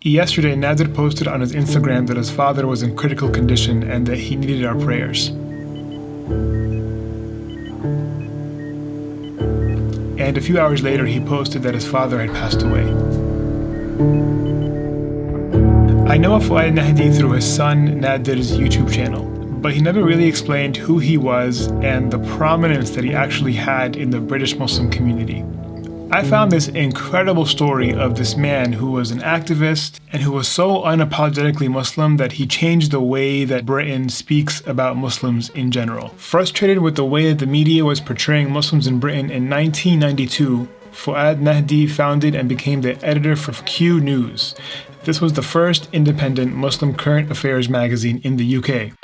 Yesterday, Nadir posted on his Instagram that his father was in critical condition and that he needed our prayers. And a few hours later, he posted that his father had passed away. I know of Fuad Nahdi through his son Nadir's YouTube channel, but he never really explained who he was and the prominence that he actually had in the British Muslim community. I found this incredible story of this man who was an activist and who was so unapologetically Muslim that he changed the way that Britain speaks about Muslims in general. Frustrated with the way that the media was portraying Muslims in Britain in 1992, Fuad Nahdi founded and became the editor for Q News. This was the first independent Muslim current affairs magazine in the UK.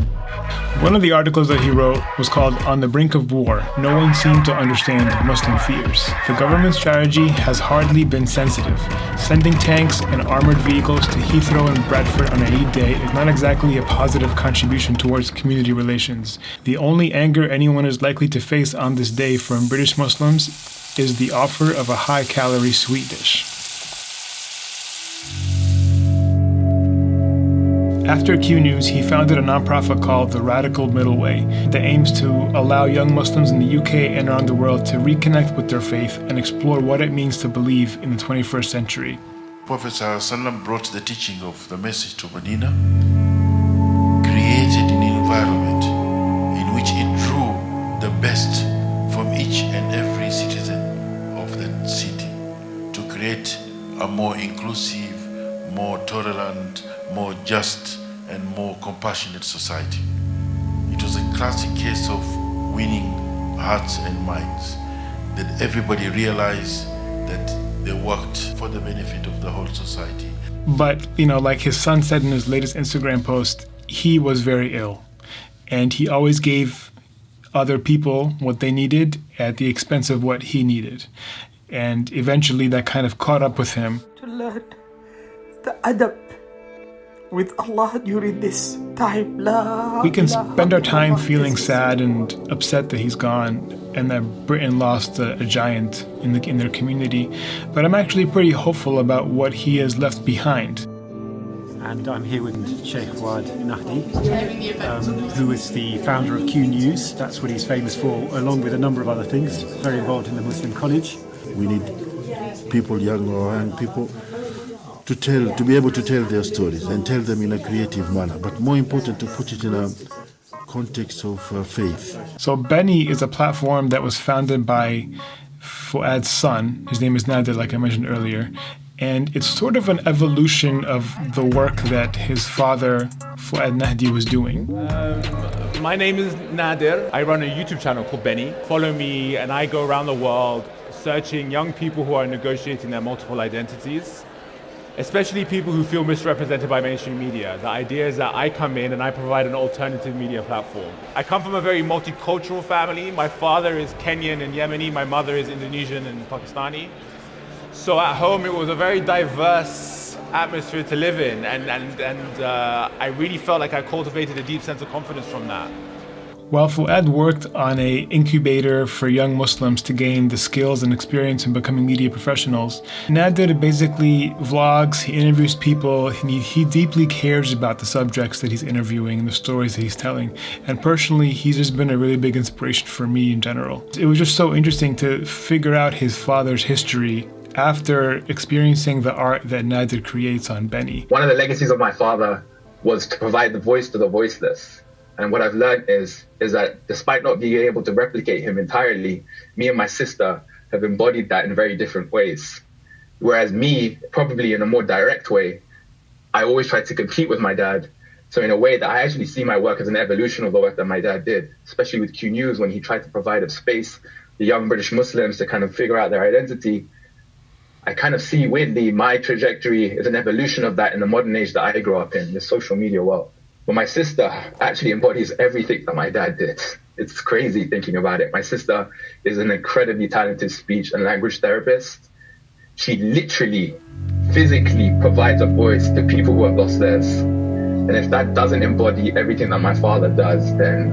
One of the articles that he wrote was called "On the Brink of War, No One Seemed to Understand Muslim Fears." The government's strategy has hardly been sensitive. Sending tanks and armored vehicles to Heathrow and Bradford on a Eid day is not exactly a positive contribution towards community relations. The only anger anyone is likely to face on this day from British Muslims is the offer of a high-calorie sweet dish. After Q News, he founded a nonprofit called The Radical Middle Way that aims to allow young Muslims in the UK and around the world to reconnect with their faith and explore what it means to believe in the 21st century. Prophet ﷺ brought the teaching of the message to Medina, created an environment in which it drew the best from each and every citizen of that city to create a more inclusive, more tolerant, more just and more compassionate society. It was a classic case of winning hearts and minds, that everybody realized that they worked for the benefit of the whole society. But, like his son said in his latest Instagram post, he was very ill. And he always gave other people what they needed at the expense of what he needed. And eventually that kind of caught up with him. To learn the adab with Allah during this time. We can spend our time feeling sad and upset that he's gone and that Britain lost a giant in their community, but I'm actually pretty hopeful about what he has left behind. And I'm here with Sheikh Fuad Nahdi, who is the founder of Q News. That's what he's famous for, along with a number of other things. Very involved in the Muslim College. We need people, young people, to be able to tell their stories and tell them in a creative manner, but more important, to put it in a context of faith. So Benny is a platform that was founded by Fuad's son. His name is Nadir, like I mentioned earlier, and it's sort of an evolution of the work that his father, Fuad Nahdi, was doing. My name is Nadir. I run a YouTube channel called Benny. Follow me, and I go around the world searching young people who are negotiating their multiple identities, especially people who feel misrepresented by mainstream media. The idea is that I come in and I provide an alternative media platform. I come from a very multicultural family. My father is Kenyan and Yemeni. My mother is Indonesian and Pakistani. So at home, it was a very diverse atmosphere to live in. And I really felt like I cultivated a deep sense of confidence from that. While Fuad worked on an incubator for young Muslims to gain the skills and experience in becoming media professionals, Nadir basically vlogs, he interviews people, he deeply cares about the subjects that he's interviewing and the stories that he's telling. And personally, he's just been a really big inspiration for me in general. It was just so interesting to figure out his father's history after experiencing the art that Nadir creates on Benny. One of the legacies of my father was to provide the voice to the voiceless. And what I've learned is that despite not being able to replicate him entirely, me and my sister have embodied that in very different ways. Whereas me, probably in a more direct way, I always tried to compete with my dad. So in a way that I actually see my work as an evolution of the work that my dad did, especially with Q News when he tried to provide a space for young British Muslims to kind of figure out their identity. I kind of see weirdly my trajectory as an evolution of that in the modern age that I grew up in, the social media world. But my sister actually embodies everything that my dad did. It's crazy thinking about it. My sister is an incredibly talented speech and language therapist. She literally, physically provides a voice to people who have lost theirs. And if that doesn't embody everything that my father does, then